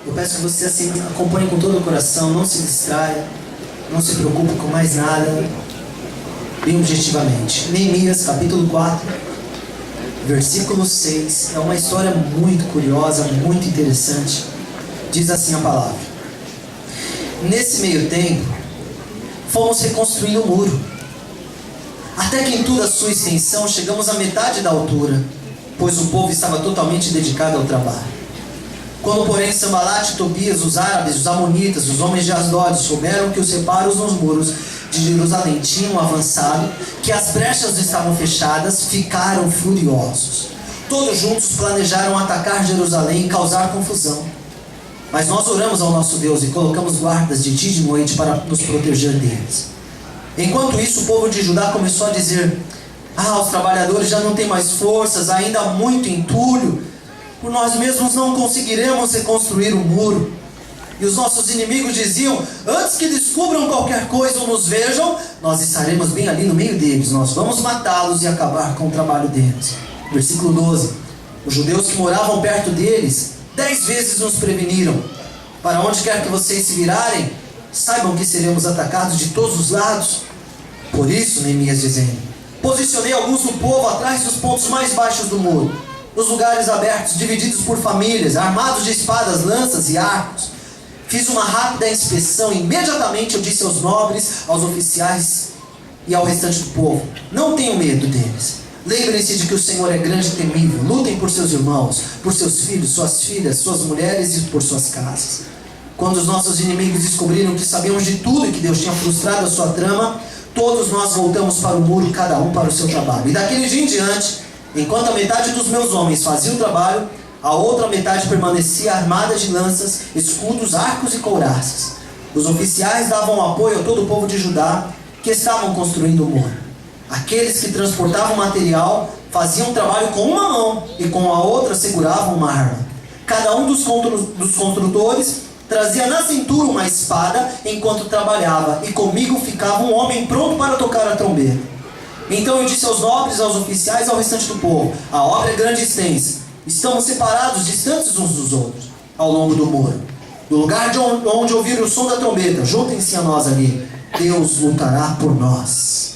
Eu peço que você assim acompanhe com todo o coração, não se distraia, não se preocupe com mais nada, bem objetivamente. Neemias capítulo 4, versículo 6, é uma história muito curiosa, muito interessante. Diz assim a palavra: nesse meio tempo, fomos reconstruindo o muro, até que em toda a sua extensão chegamos à metade da altura, pois o povo estava totalmente dedicado ao trabalho. Quando, porém, Sambalate, Tobias, os árabes, os amonitas, os homens de Asdod souberam que os reparos nos muros de Jerusalém tinham avançado, que as brechas estavam fechadas, ficaram furiosos. Todos juntos planejaram atacar Jerusalém e causar confusão. Mas nós oramos ao nosso Deus e colocamos guardas de dia e de noite para nos proteger deles. Enquanto isso, o povo de Judá começou a dizer: os trabalhadores já não têm mais forças, ainda há muito entulho. Por nós mesmos não conseguiremos reconstruir o muro. E os nossos inimigos diziam: antes que descubram qualquer coisa ou nos vejam, nós estaremos bem ali no meio deles. Nós vamos matá-los e acabar com o trabalho deles. Versículo 12. Os judeus que moravam perto deles 10 vezes nos preveniram: para onde quer que vocês se virarem, saibam que seremos atacados de todos os lados. Por isso, Neemias dizendo, posicionei alguns do povo atrás dos pontos mais baixos do muro, nos lugares abertos, divididos por famílias, armados de espadas, lanças e arcos. Fiz uma rápida inspeção e imediatamente eu disse aos nobres, aos oficiais e ao restante do povo: não tenham medo deles. Lembrem-se de que o Senhor é grande e temível. Lutem por seus irmãos, por seus filhos, suas filhas, suas mulheres e por suas casas. Quando os nossos inimigos descobriram que sabíamos de tudo e que Deus tinha frustrado a sua trama, todos nós voltamos para o muro, cada um para o seu trabalho. E daquele dia em diante, enquanto a metade dos meus homens fazia o trabalho, a outra metade permanecia armada de lanças, escudos, arcos e couraças. Os oficiais davam apoio a todo o povo de Judá que estavam construindo o muro. Aqueles que transportavam material faziam o trabalho com uma mão e com a outra seguravam uma arma. Cada um dos construtores trazia na cintura uma espada enquanto trabalhava, e comigo ficava um homem pronto para tocar a trombeta. Então eu disse aos nobres, aos oficiais e ao restante do povo: a obra é grande e extensa. Estamos separados, distantes uns dos outros, ao longo do muro. Do lugar de onde ouvir o som da trombeta, juntem-se a nós ali. Deus lutará por nós.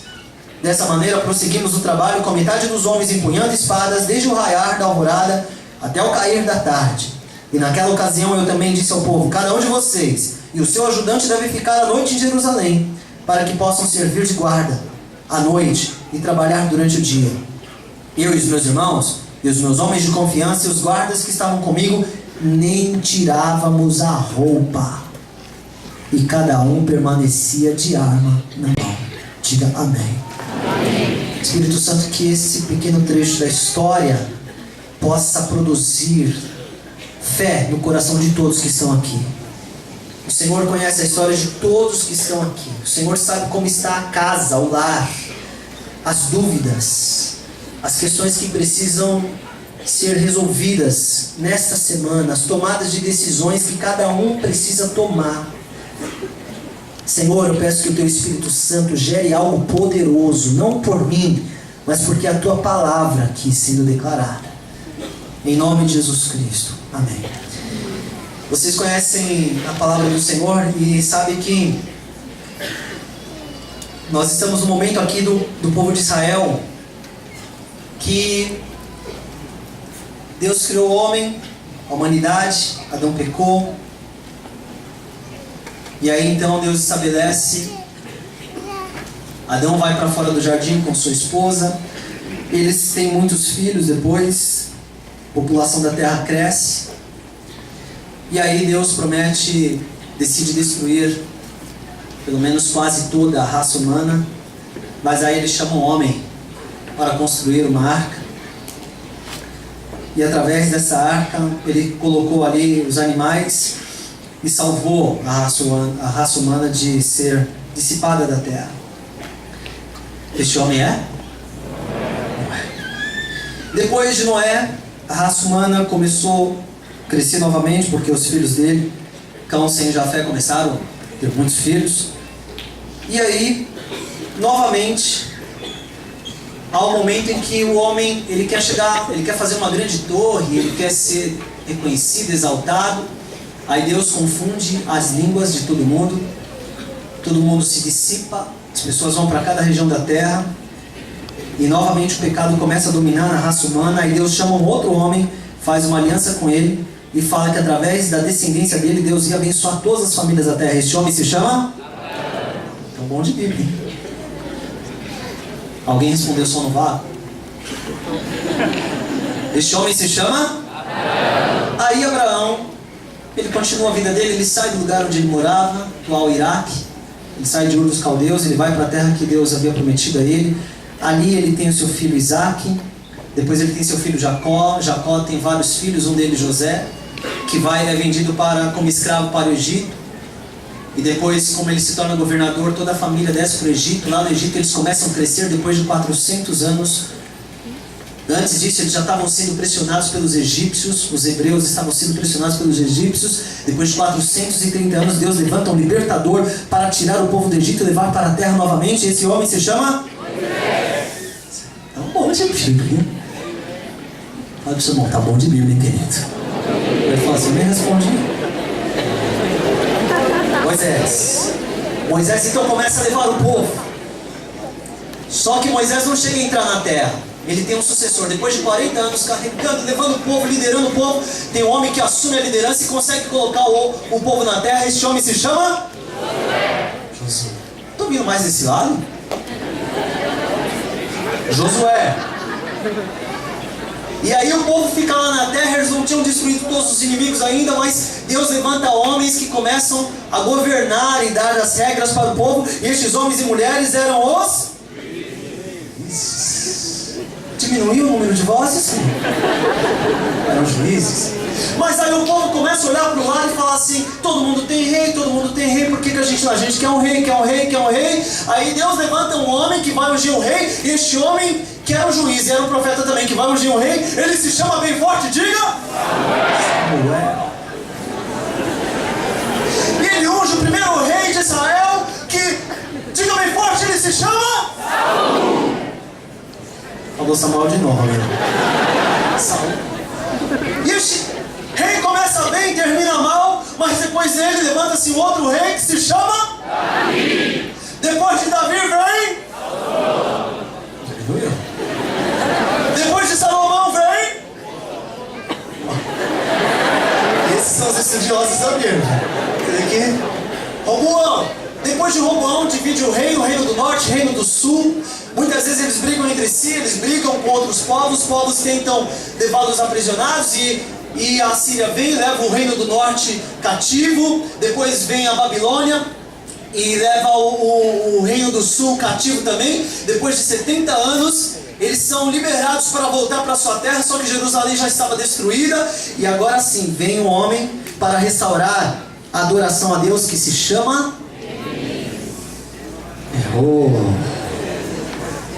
Dessa maneira prosseguimos o trabalho, com a metade dos homens empunhando espadas, desde o raiar da alvorada até o cair da tarde. E naquela ocasião eu também disse ao povo: cada um de vocês e o seu ajudante deve ficar à noite em Jerusalém, para que possam servir de guarda à noite e trabalhar durante o dia. Eu e os meus irmãos, e os meus homens de confiança e os guardas que estavam comigo, nem tirávamos a roupa. E cada um permanecia de arma na mão. Diga amém. Amém. Espírito Santo, que esse pequeno trecho da história possa produzir fé no coração de todos que estão aqui. O Senhor conhece a história de todos que estão aqui. O Senhor sabe como está a casa, o lar, as dúvidas, as questões que precisam ser resolvidas nesta semana, as tomadas de decisões que cada um precisa tomar. Senhor, eu peço que o Teu Espírito Santo gere algo poderoso, não por mim, mas porque a Tua palavra aqui sendo declarada. Em nome de Jesus Cristo. Amém. Vocês conhecem a palavra do Senhor e sabem que nós estamos no momento aqui do povo de Israel, que Deus criou o homem, a humanidade, Adão pecou, e aí então Deus estabelece, Adão vai para fora do jardim com sua esposa, eles têm muitos filhos depois, a população da terra cresce, e aí Deus decide destruir pelo menos quase toda a raça humana, mas aí ele chama o homem para construir uma arca, e através dessa arca ele colocou ali os animais e salvou a raça humana de ser dissipada da terra. Este homem é? Noé. Depois de Noé, a raça humana começou a crescer novamente, porque os filhos dele, Cão, Sem e Jafé, começaram a ter muitos filhos. E aí, novamente, há um momento em que o homem ele quer fazer uma grande torre, ele quer ser reconhecido, exaltado, Aí Deus confunde as línguas de todo mundo se dissipa, as pessoas vão para cada região da terra, e novamente o pecado começa a dominar na raça humana. Aí Deus chama um outro homem, faz uma aliança com ele, e fala que através da descendência dele, Deus ia abençoar todas as famílias da terra. Este homem se chama? É um bom de Bíblia, hein? Alguém respondeu só no vácuo? Este homem se chama? Aí Abraão, ele continua a vida dele, ele sai do lugar onde ele morava, atual Iraque, ele sai de Ur dos Caldeus, ele vai para a terra que Deus havia prometido a ele. Ali ele tem o seu filho Isaque, depois ele tem seu filho Jacó. Jacó tem vários filhos, um deles José, que é vendido como escravo para o Egito. E depois, como ele se torna governador, toda a família desce para o Egito. Lá no Egito eles começam a crescer depois de 400 anos. Antes disso eles já estavam sendo pressionados pelos egípcios. Os hebreus estavam sendo pressionados pelos egípcios. Depois de 430 anos, Deus levanta um libertador para tirar o povo do Egito e levar para a terra novamente. Esse homem se chama? É um bom de Bíblia. Fala para o seu irmão, tá bom de Bíblia, hein, querido? Ele fala assim, nem responde. Moisés então começa a levar o povo. Só que Moisés não chega a entrar na terra. Ele tem um sucessor. Depois de 40 anos carregando, levando o povo, liderando o povo, tem um homem que assume a liderança e consegue colocar o povo na terra. Este homem se chama? Josué. Estou vindo mais desse lado? Josué. E aí o povo fica lá na terra. Eles não tinham destruído todos os inimigos ainda, mas Deus levanta homens que começam a governar e dar as regras para o povo. E estes homens e mulheres eram os... Diminuiu o número de vozes? Eram juízes. Mas aí o povo começa a olhar para o lado e falar assim, todo mundo tem rei, por que a gente quer um rei, quer um rei? Aí Deus levanta um homem que vai ungir o rei, e este homem, que era um juiz e era um profeta também, que vai ungir o rei, ele se chama bem forte, diga! Samuel. E ele unge o primeiro rei de Israel, que, diga bem forte, ele se chama? Saul. Falou Samuel de novo, amigo. Saul. E este rei começa bem, termina mal, mas depois dele levanta-se um outro rei que se chama? Davi. Depois de Davi vem? Salomão. Depois de Salomão vem? Esses são os estudiosos da Bíblia. Roboão. Depois de Roboão divide o reino do norte, reino do sul. Muitas vezes eles brigam entre si, eles brigam com outros povos. Os povos tentam levá-los aprisionados e a Síria vem, leva o reino do norte cativo. Depois vem a Babilônia e leva o reino do sul cativo também. Depois de 70 anos, eles são liberados para voltar para sua terra, só que Jerusalém já estava destruída. E agora sim, vem um homem para restaurar a adoração a Deus, que se chama...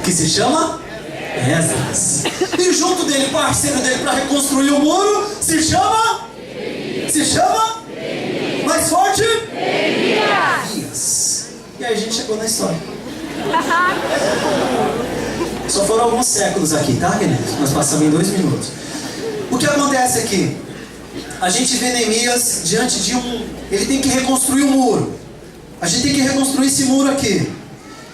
Que se chama? Esdras. E junto dele, parceiro dele para reconstruir o muro, se chama? Se chama? Mais forte? Elias. E aí a gente chegou na história. Só foram alguns séculos aqui, tá, queridos? Nós passamos em 2 minutos. O que acontece aqui? A gente vê Neemias diante de ele tem que reconstruir o muro. A gente tem que reconstruir esse muro aqui.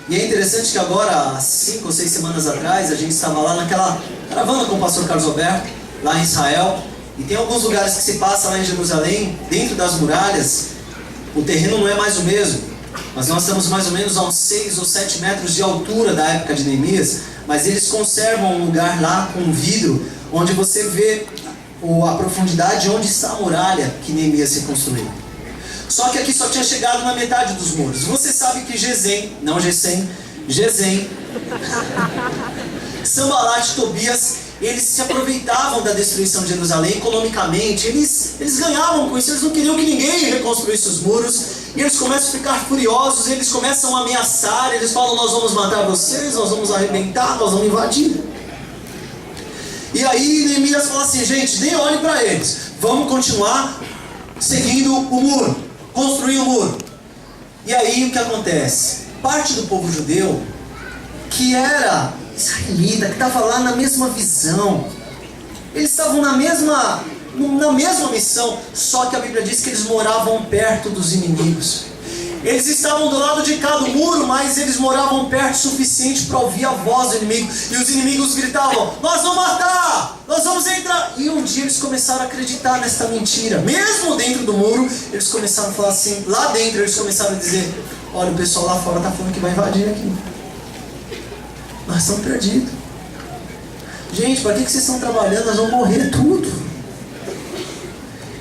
E é interessante que agora, há 5 ou 6 semanas atrás, a gente estava lá naquela caravana com o pastor Carlos Alberto, lá em Israel. E tem alguns lugares que se passa lá em Jerusalém, dentro das muralhas, o terreno não é mais o mesmo. Mas nós estamos mais ou menos a uns 6 ou 7 metros de altura da época de Neemias. Mas eles conservam um lugar lá com vidro, onde você vê a profundidade onde está a muralha que Neemias se construiu. Só que aqui só tinha chegado na metade dos muros. Você sabe que Gesem, Sanbalat e Tobias, eles se aproveitavam da destruição de Jerusalém economicamente. Eles ganhavam com isso, eles não queriam que ninguém reconstruísse os muros. E eles começam a ficar furiosos, eles começam a ameaçar, eles falam, nós vamos matar vocês, nós vamos arrebentar, nós vamos invadir. E aí Neemias fala assim, gente, nem olhe para eles, vamos continuar seguindo o muro, construir o muro. E aí o que acontece? Parte do povo judeu, que era israelita, que estava lá na mesma visão, eles estavam na mesma na mesma missão, só que a Bíblia diz que eles moravam perto dos inimigos. Eles estavam do lado de cá do muro, mas eles moravam perto o suficiente para ouvir a voz do inimigo. E os inimigos gritavam: nós vamos matar, nós vamos entrar. E um dia eles começaram a acreditar nessa mentira. Mesmo dentro do muro, eles começaram a falar assim, lá dentro eles começaram a dizer: olha, o pessoal lá fora está falando que vai invadir aqui. Nós estamos perdidos. Gente, para que vocês estão trabalhando? Nós vamos morrer tudo.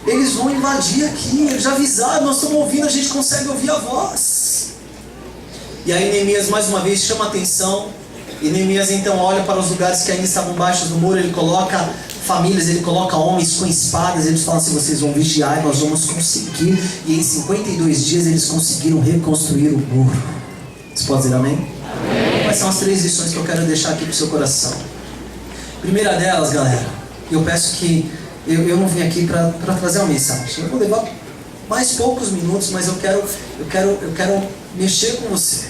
Eles vão invadir aqui, eles já avisaram, nós estamos ouvindo, a gente consegue ouvir a voz. E aí Neemias mais uma vez chama a atenção, e Neemias então olha para os lugares que ainda estavam baixos do muro, ele coloca famílias, ele coloca homens com espadas, eles falam assim: vocês vão vigiar e nós vamos conseguir. E em 52 dias eles conseguiram reconstruir o muro. Você pode dizer amém? Amém. Quais são as 3 lições que eu quero deixar aqui para o seu coração? Primeira delas, galera, eu peço que eu não vim aqui para trazer uma mensagem. Eu vou levar mais poucos minutos, mas eu quero mexer com você.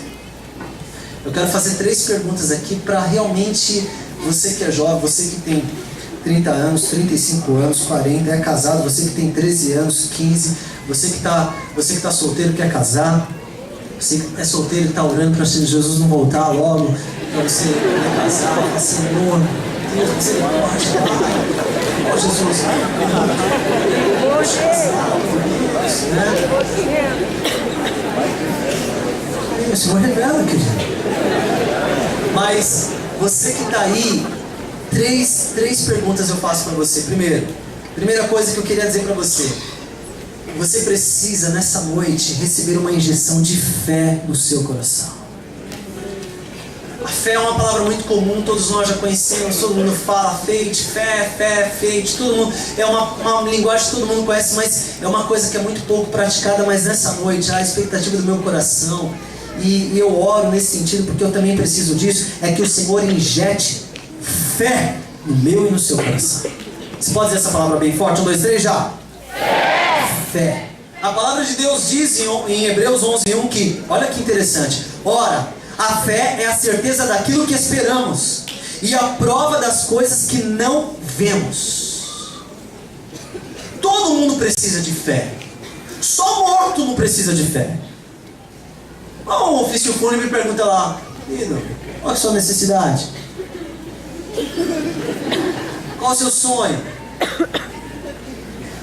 Eu quero fazer 3 perguntas aqui para realmente você que é jovem, você que tem 30 anos, 35 anos, 40, é casado, você que tem 13 anos, 15, você que está solteiro, quer casar, você que é solteiro e está orando para Jesus não voltar logo, para você poder casar, fala: Senhor, Deus, você pode. Oh, Jesus, o Senhor revela, querido. Mas você que está aí, três perguntas eu faço para você. Primeira coisa que eu queria dizer para você: você precisa nessa noite receber uma injeção de fé no seu coração. A fé é uma palavra muito comum, todos nós já conhecemos, todo mundo fala faith, fé, faith, todo mundo, é uma linguagem que todo mundo conhece, mas é uma coisa que é muito pouco praticada. Mas nessa noite, a expectativa do meu coração, e eu oro nesse sentido porque eu também preciso disso, é que o Senhor injete fé no meu e no seu coração. Você pode dizer essa palavra bem forte? 1, 2, 3, já! Fé! A palavra de Deus diz em Hebreus 11:1 que, olha que interessante: ora, a fé é a certeza daquilo que esperamos e a prova das coisas que não vemos. Todo mundo precisa de fé. Só morto não precisa de fé. Um ofício fúnebre pergunta lá: querido, qual é a sua necessidade? Qual é o seu sonho?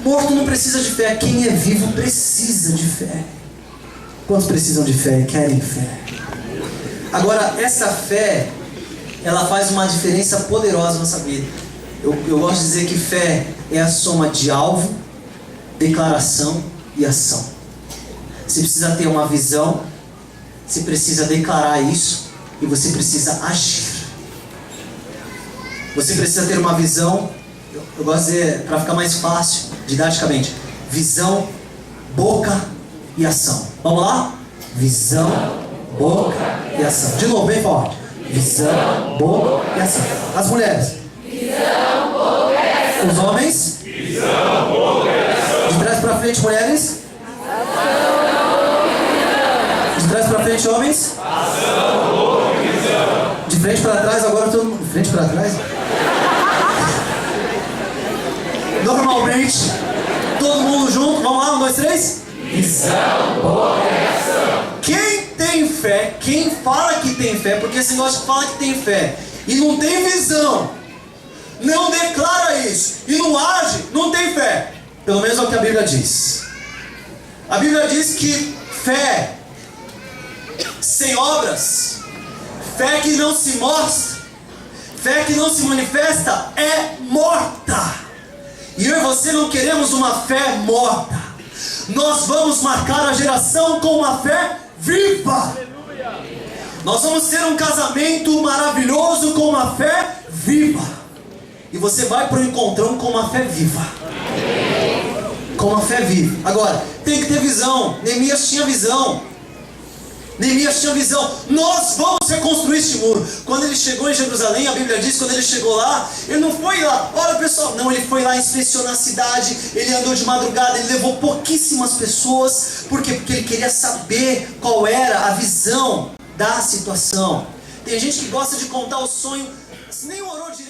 Morto não precisa de fé. Quem é vivo precisa de fé. Quantos precisam de fé e querem fé? Agora, essa fé, ela faz uma diferença poderosa na nossa vida. Eu gosto de dizer que fé é a soma de alvo, declaração e ação. Você precisa ter uma visão, você precisa declarar isso e você precisa agir. Você precisa ter uma visão, eu gosto de dizer, para ficar mais fácil, didaticamente: visão, boca e ação. Vamos lá? Visão, boca e ação. De novo, bem forte. Visão, boca e ação. As mulheres: visão, boca e ação. Os homens: visão, boca e ação. De trás para frente, mulheres: ação. De trás para frente, homens: ação, boca e visão. De frente para trás, agora todo mundo. De frente para trás? Normalmente, todo mundo junto. Vamos lá, 1, 2, 3. Visão, boca e ação. Quem tem fé, quem fala que tem fé, porque esse negócio fala que tem fé e não tem visão, não declara isso e não age, não tem fé. Pelo menos é o que a Bíblia diz. A Bíblia diz que fé sem obras, fé que não se mostra, fé que não se manifesta, é morta. E eu e você não queremos uma fé morta. Nós vamos marcar a geração com uma fé viva. Nós vamos ter um casamento maravilhoso com uma fé viva. E você vai para o encontrão com uma fé viva. Com uma fé viva. Agora, tem que ter visão. Neemias tinha visão. Neemias tinha visão. Nós vamos reconstruir este muro. Quando ele chegou em Jerusalém, a Bíblia diz, quando ele chegou lá, ele não foi lá, olha pessoal, não, ele foi lá inspecionar a cidade, ele andou de madrugada, ele levou pouquíssimas pessoas. Por quê? Porque ele queria saber qual era a visão da situação. Tem gente que gosta de contar o sonho, nem orou direito.